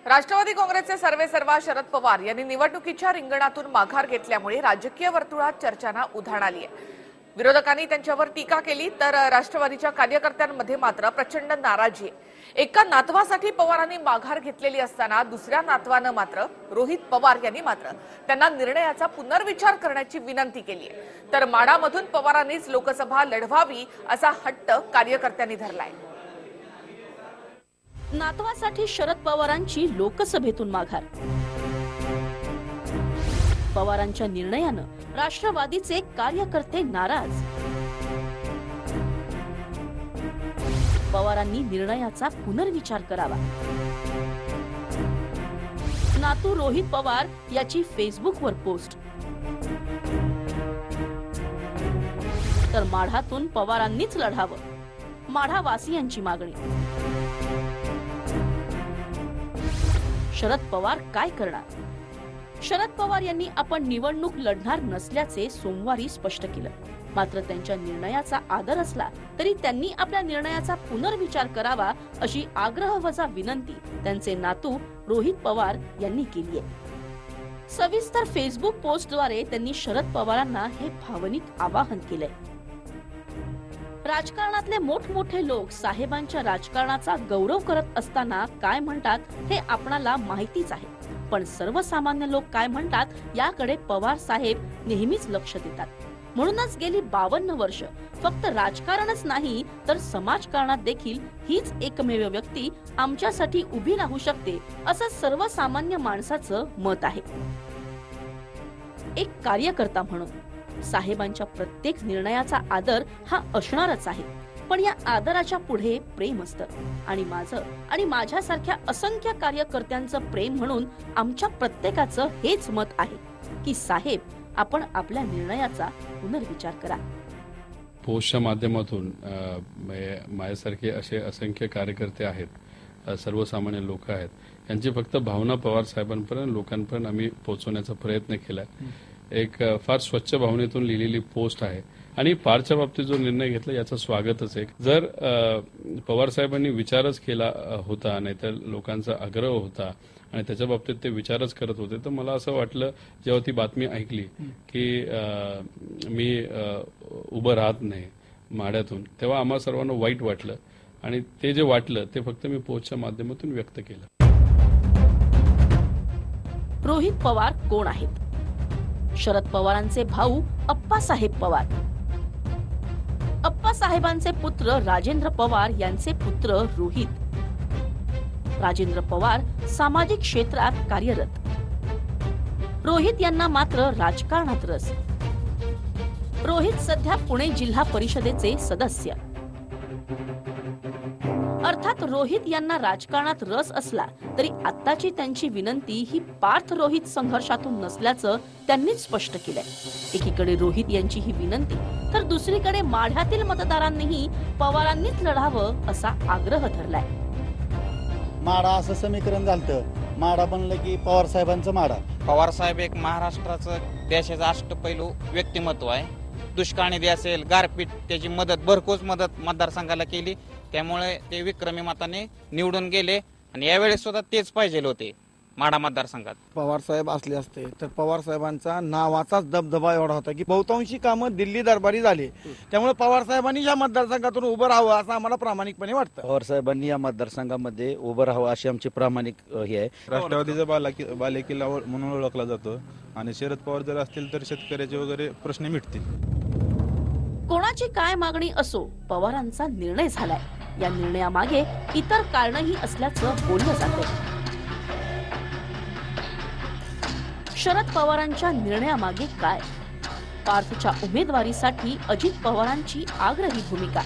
राष्ट्रवादी काँग्रेसचे सर्वेसर्वा शरद पवार यांनी निवडणुकीच्या रिंगणातून माघार घेतल्यामुळे राजकीय वर्तुळात चर्चांना उधाण आली आहे। विरोधकांनी त्यांच्यावर टीका केली तर राष्ट्रवादीच्या कार्यकर्त्यांमध्ये मात्र प्रचंड नाराजी आहे। एका नातवासाठी पवारांनी माघार घेतलेली असताना दुसऱ्या नातवानं मात्र रोहित पवार यांनी मात्र त्यांना निर्णयाचा पुनर्विचार करण्याची विनंती केली आहे। तर माढामधून पवारांनीच लोकसभा लढवावी असा हट्ट कार्यकर्त्यांनी धरलाय। नातवासाठी शरद पवारांची लोकसभेतून माघार। पवारांच्या निर्णयानं राष्ट्रवादीचे कार्यकर्ते नाराज। पवारांनी निर्णयाचा पुनर्विचार करावा। नातू रोहित पवार याची फेसबुकवर पोस्ट। तर माढातून पवारांनीच लढावं, माढावासियांची मागणी। शरद पवार काय करणार? शरद पवार यांनी आपण निवडणूक लढणार नसल्याचे सोमवारी स्पष्ट केलं। मात्र त्यांच्या निर्णयाचा आदर असला तरी त्यांनी आपल्या निर्णयाचा पुनर्विचार करावा अशी आग्रहवजा विनंती त्यांचे नातू रोहित पवार यांनी केली आहे। सविस्तर फेसबुक पोस्टद्वारे त्यांनी शरद पवारांना हे भावनिक आवाहन केलंय। राजकारणातले मोठमोठे लोक साहेबांच्या राजकारणाचा गौरव करत असताना काय म्हणतात हे आपणाला माहितीच आहे, पण सर्वसामान्य लोक काय म्हणतात याकडे पवार साहेब नेहमीच लक्ष देतात। म्हणूनच गेली 52 वर्ष फक्त राजकारणच नाही तर समाजकारणात देखील हीच एकमेव व्यक्ती आमच्यासाठी उभी राहू शकते असं सर्वसामान्य माणसाचं मत आहे। एक कार्यकर्ता म्हणून साहेबांच्या प्रत्येक निर्णयाचा आदर हा असणारच आहे, पण या आदराच्या पुढे प्रेम असतं आणि माझं आणि माझ्यासारख्या असंख्य कार्यकर्त्यांचं प्रेम म्हणून आमच्या प्रत्येकाचं हेच मत आहे की साहेब आपण आपल्या निर्णयाचा पुनर्विचार करा। पोस्टच्या माध्यमातून माझ्यासारखे असे असंख्य कार्यकर्ते आहेत, सर्वसामान्य लोक आहेत, यांची फक्त भावना पवार साहेबांपर्यंत लोकांपर्यंत आम्ही पोहोचवण्याचा प्रयत्न केलाय। एक फार स्वच्छ भावनेतून लिहिलेली पोस्ट आहे आणि पारच्या बाबतीत जो निर्णय घेतला याचं स्वागतच आहे। जर पवार साहेबांनी विचारच केला होता, नाहीतर लोकांचा आग्रह होता आणि त्याच्या बाबतीत ते विचारच करत होते, तर मला असं वाटलं जेव्हा ती बातमी ऐकली की मी उभं राहत नाही माढ्यातून, तेव्हा आम्हा सर्वांना वाईट वाटलं आणि ते जे वाटलं ते फक्त मी पोस्टच्या माध्यमातून व्यक्त केलं। रोहित पवार कोण आहेत? शरद पवारांचे भाऊ अप्पासाहेब पवार। अप्पासाहेबांचे पुत्र राजेंद्र पवार यांचे पुत्र रोहित। राजेंद्र पवार सामाजिक क्षेत्रात कार्यरत। रोहित यांना मात्र राजकारणात रस। रोहित सध्या पुणे जिल्हा परिषदेचे सदस्य। अर्थात रोहित यांना राजकारणात रस असला तरी आत्ताची त्यांची विनंती ही पार्थ रोहित संघर्षातून नसल्याचं त्यांनीच स्पष्ट केलंय। एकीकडे रोहित यांची ही विनंती तर दुसरीकडे माढ्यातील मतदारांनीही पवारांनीच लढावं असा आग्रह धरलाय। माढा असं समीकरण झालं, माढा बनलं की पवार साहेबांचं माढा। पवार साहेब एक महाराष्ट्राचं देशाचं अष्टपैलू व्यक्तिमत्व आहे। दुष्काळनिधी असेल, गारपीट, त्याची मदत भरघोस मदत मतदारसंघाला केली, त्यामुळे ते विक्रमी मताने निवडून गेले आणि यावेळेस सुद्धा तेच पाहिजे होते माढा मतदारसंघात। पवार साहेब असले असते तर पवार साहेबांचा नावाचाच दबदबा एवढा होता की बहुतांशी कामं दिल्ली दरबारी झाली, त्यामुळे पवार साहेबांनी या मतदारसंघातून उभं राहावं असं आम्हाला प्रामाणिकपणे वाटतं। पवार साहेबांनी या मतदारसंघामध्ये उभं राहावं अशी आमची प्रामाणिक हे आहे। राष्ट्रवादीचा बालेकिल्ला म्हणून ओळखला जातो आणि शरद पवार जर असतील तर शेतकऱ्याचे वगैरे प्रश्न मिटतील। कोणाची काय मागणी असो, पवारांचा निर्णय झालाय। या निर्णयामागे इतर कारणही असल्याचं बोललं जातंय। शरद पवारांच्या निर्णयामागे काय? पार्थच्या उमेदवारीसाठी अजित पवारांची आग्रही भूमिका।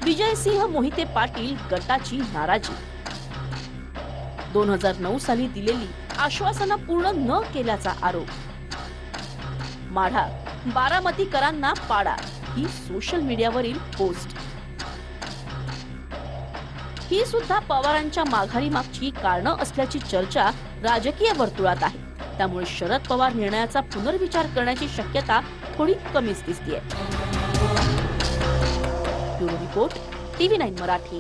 विजयसिंह मोहिते पाटील गटाची नाराजी। 2009 साली दिलेली आश्वासनं पूर्ण न केल्याचा आरोप। माढा बारामतीकरांना पाडा ही सोशल मीडियावरील पोस्ट। ही सुद्धा पवारांच्या माघारी मागची कारणं असल्याची चर्चा राजकीय वर्तुळात आहे। त्यामुळे शरद पवार निर्णयाचा पुनर्विचार करण्याची शक्यता थोडी कमीच दिसतेय। Bureau report, TV9 Marathi.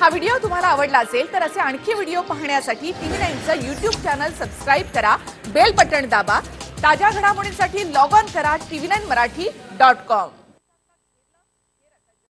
हा व्हिडिओ तुम्हाला आवडला असेल तर असे आणखी व्हिडिओ पाहण्यासाठी TV9चं YouTube चॅनल सबस्क्राईब करा, बेल बटन दाबा. ताज्या घडामोडींसाठी लॉग ऑन करा tv9marathi.com.